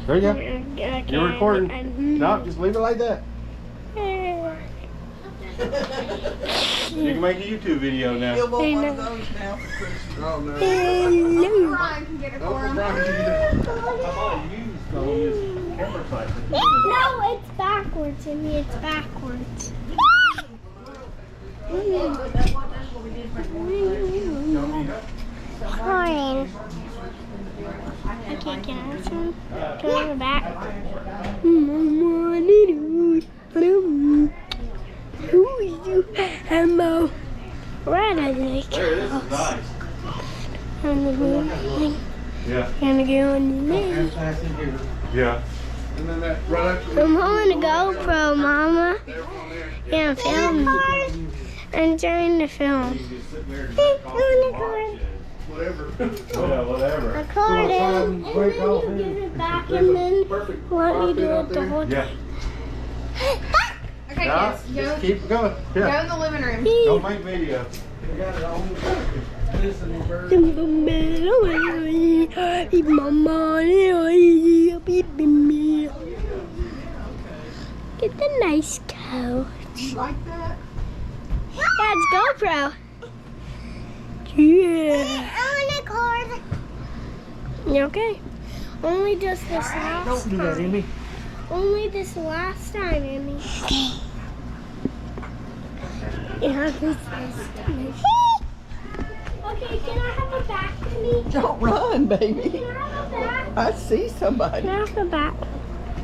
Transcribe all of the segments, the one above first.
There you go. Okay. You're recording. No, just leave it like that. You can make a YouTube video now. You'll want one of those now for Christmas. Oh no. Brian can get it for him. I'm all used on this camera site. No, it's backwards, Amy. It's backwards. Corn. Okay, can I have some? Go on the back. Who is you? Hello. Right, I think. There, this is nice. Yeah. Gonna go on the knee. Yeah. And then that right after I'm holding a GoPro, Mama. Yeah, I'm filming. I'm trying to film. whatever. Yeah, whatever. Record it, and then give it back, and then let me do it the whole Yeah. time. Okay, Now, yes, just go keep going. in Yeah. the living room. Don't make video. We got it on listening bird. Get the nice couch. You like that? Yeah, it's GoPro. Yeah. Okay. Only just this last Don't do that, time. Amy. Only this last time, Amy. Okay. Yeah, this last time. Okay, can I have a back, Amy? Don't run, baby. Can I have a back? I see somebody. Can I have a back?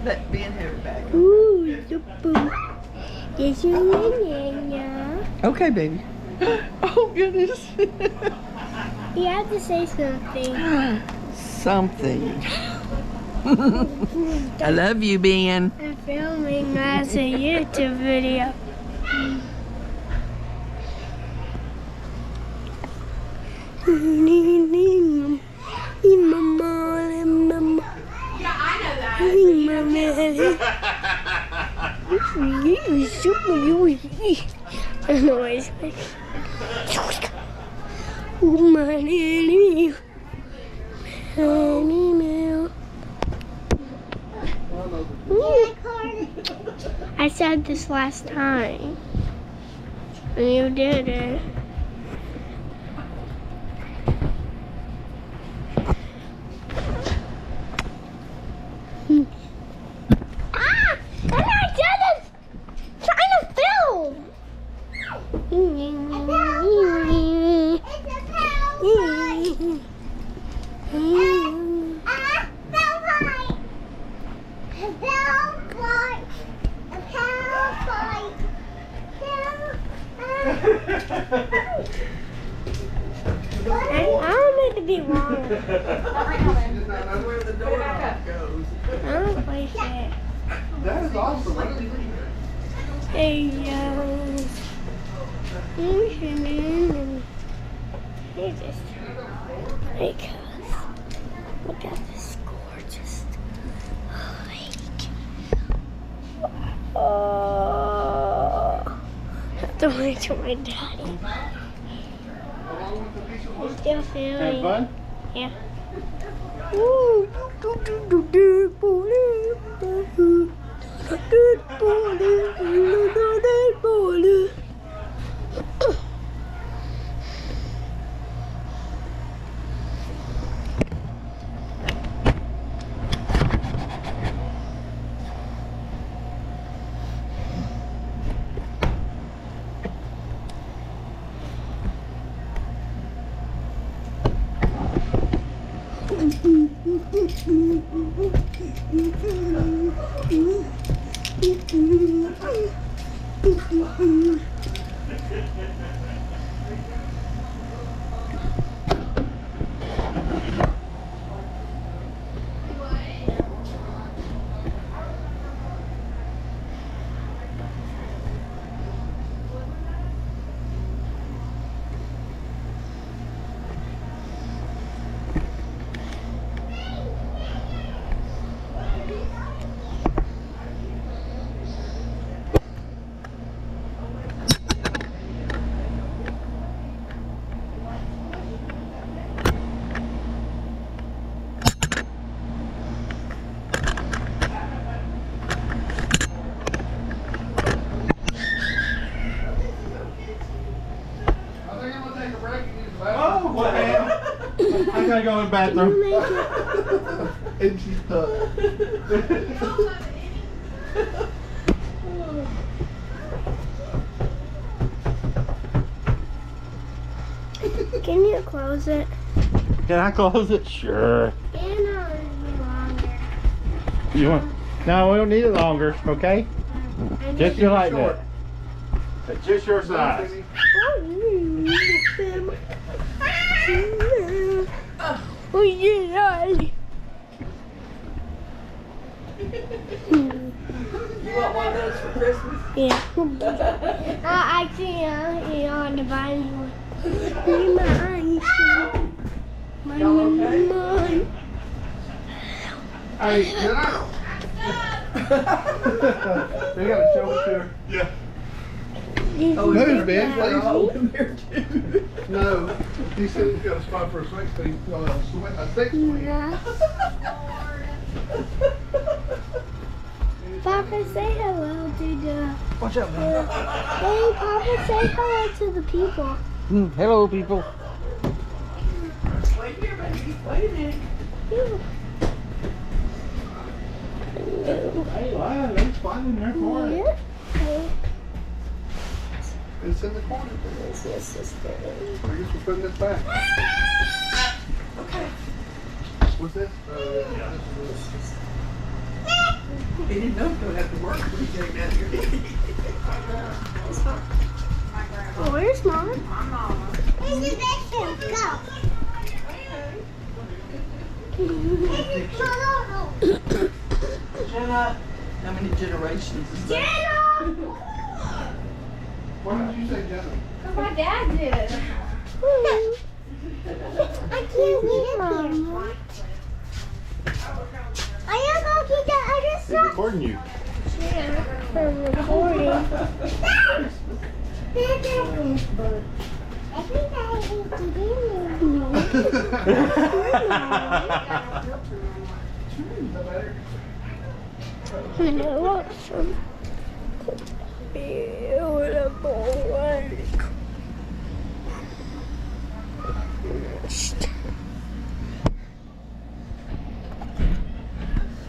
Let Ben have it back. Ooh, super. Yes, you Okay, baby. Oh, goodness. You have to say something. Something. I love you, Ben. I'm filming as a YouTube video. Yeah, I know that. I said this last time, and you did it. Ah! And I did it! Trying to film! I don't mean to be wrong. She does not know where the doorknob goes. I don't play shit. That is awesome. Hey, Hey, just because look at this gorgeous lake. Oh, I have to wait till my daddy. I'm still Have feeling. fun? Yeah. the bathroom. And she's stuck. Can you close it? Can I close it? Sure. And longer. You want? No, we don't need it longer. Okay. Just you like short. that. It's just your size. Oh yeah. You want one of those for Christmas? Yeah. Actually, you want to buy me one. Y'all okay? Mine. Hey, can I? They got a chauffeur. Yeah. Oh, Move, Ben, Got a please. hole in there too. No, he said he's got a spot for a sex swing. A sex swing. Papa, say hello to the. Watch out, man. Hey, Papa, say hello to the people. Hello, people. Wait here, baby. Wait a minute. Hey, wow, there's fun in there for it. Yeah. It's in the corner. It's your sister. I guess we're putting this back. Okay. What's this? He didn't know he would have to work when he came down here. Where's Mom? My mama. Where's the bedroom? Go. Jenna, how many generations is that? Why did you say Jenna? Because my dad did. I can't get it, Mom. I am going to get the other He's stuff. recording you. Yeah, I'm recording. I want some beautiful work.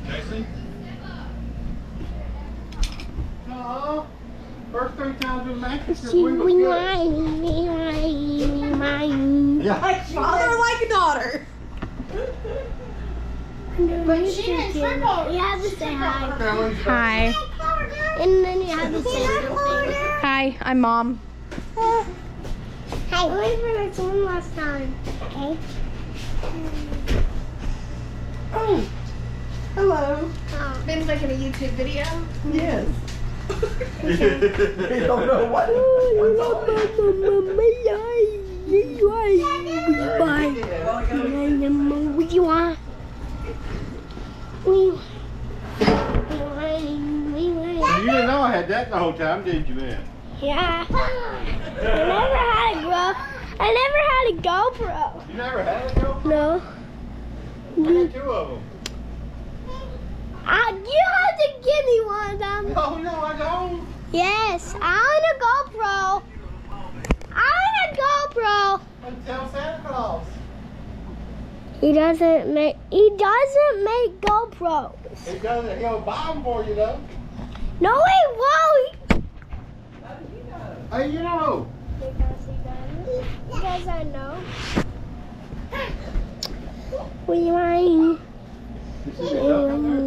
Jason? Aw, first 3 times we matched this She week was good. mine. Yeah. Like father, like a daughter. But she didn't triple. You have to say hi. Hi. And then you have to say something. Hi, I'm Mom. Hey. Wait for this one last time. Okay. Oh. Hello. Ben's making a YouTube video. Yes. He don't know what what's on it. What do you want? We You didn't know I had that the whole time, did you, man? yeah. I never had a GoPro. You never had a GoPro? No. I got 2 of them. You have to give me one of them. Oh, no, I don't. Yes, I want a GoPro. I want a GoPro. And tell Santa Claus. He doesn't make GoPros. He doesn't. He'll buy them for you, though. No, he won't. Hey, you know. Because he doesn't. Because I know. We mine. You see the duck up there?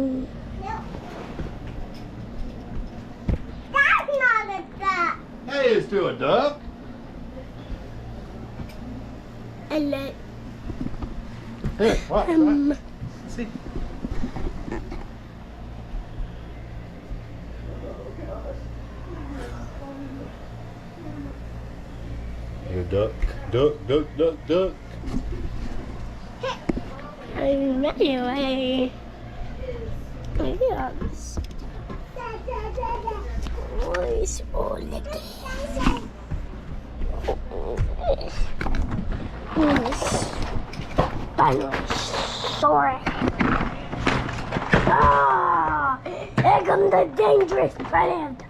That's not a duck. Hey, it's still a duck. And then, Here, watch. See? Here, duck. Duck, duck, duck, duck. anyway. Yes. Voice all the Spinosaurus. Ah! Here comes the dangerous plant.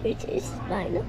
This is Spino.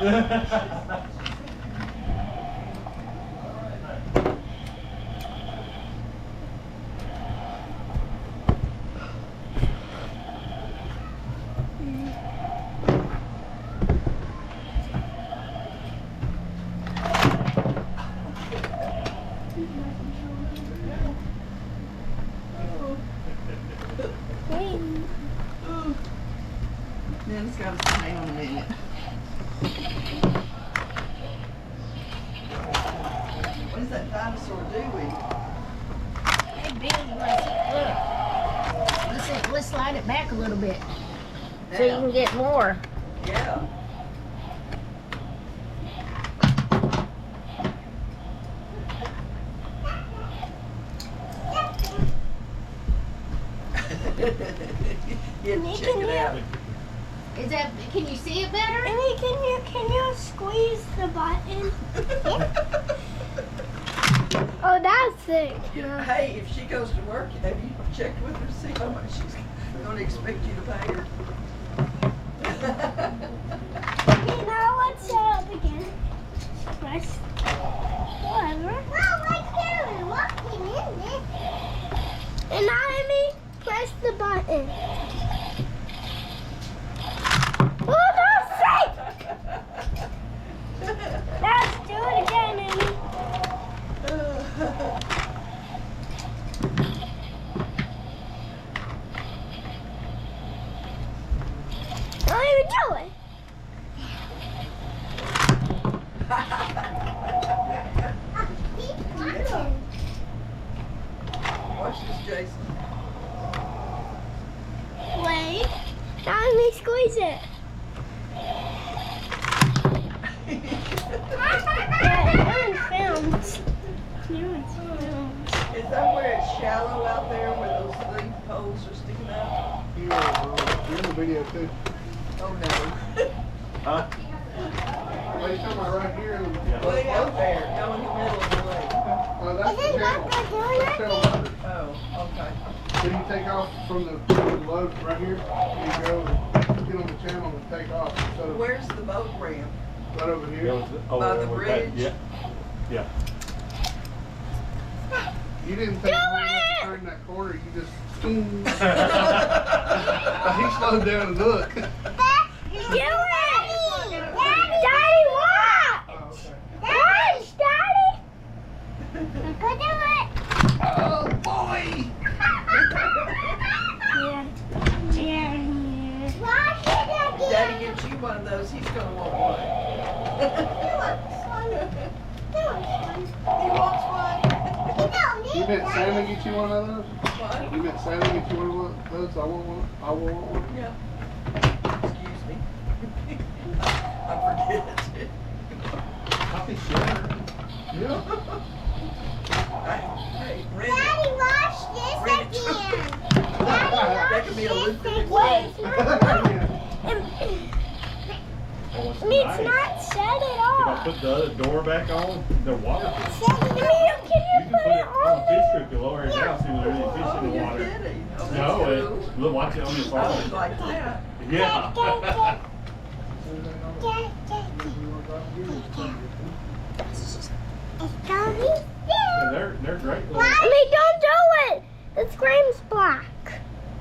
Then it's got to hang on a minute. What does that dinosaur doing? Hey, Billy, look. Let's slide it back a little bit so you can get more. Yeah. Yeah, check it out. Is that? Can you see it better? Amy, can you squeeze the button? Oh, that's sick. Yeah. Hey, if she goes to work, have you checked with her to see how much she's going to expect you to pay her? Okay, now let's set up again. Press whatever. Wow, like you're walking in this. And now, Amy, press the button. Oh, that's sick! Let's do it again, Amy. Don't even do it. Watch this, Jason. Wait. Now let me squeeze it. Yeah, no one films. No one's filmed. Is that where it's shallow out there where those three poles are sticking out? You're in the video too. Oh no. Huh? Well, you're talking about right here. Way out there, down in the middle of the lake. That's the channel. That's channel butter. Oh, okay. So you take off from the load right here, and you go and get on the channel and take off instead of Where's the boat ramp? right over here. By the bridge? Yeah. Yeah. You didn't take long enough to turn that corner, you just he slowed down and looked. Do it! Daddy, watch! Oh, okay. Watch, Daddy! Go do it! Oh boy! Yeah. Watch it again! Daddy gives you one of those, he's gonna want one. He wants one. You meant Santa get you one of those? What? You meant Santa get you one of those? I want one. I will want one. Yeah. Excuse me. I forget. Coffee sugar. Yeah. Hey, ready? Daddy, watch this Ready. again! That could be a lucrative Wait, Oh, it's it's nice. not set at If I all. put the other door back on, the water. Can You you can put put it it on on? fish strip, you lower it down, see when there's any fish Oh, in the you're water. kidding. Oh, that's No, cool. look, watch it on your I would phone. like that. Yeah. They're great. Little, Mommy, don't do it! The screen's black.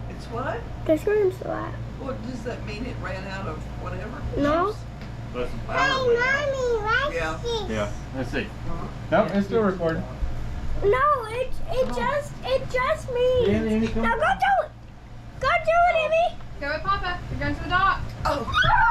It's what? The screen's black. What does that mean? It ran out of whatever? No. that's the power. watch Yeah. this. Yeah. Let's see. No, it's still recording. No, it just means. Yeah, Amy, come Now on. go do it. Go do it, Amy. Go with Papa. You're going to the dock. Oh.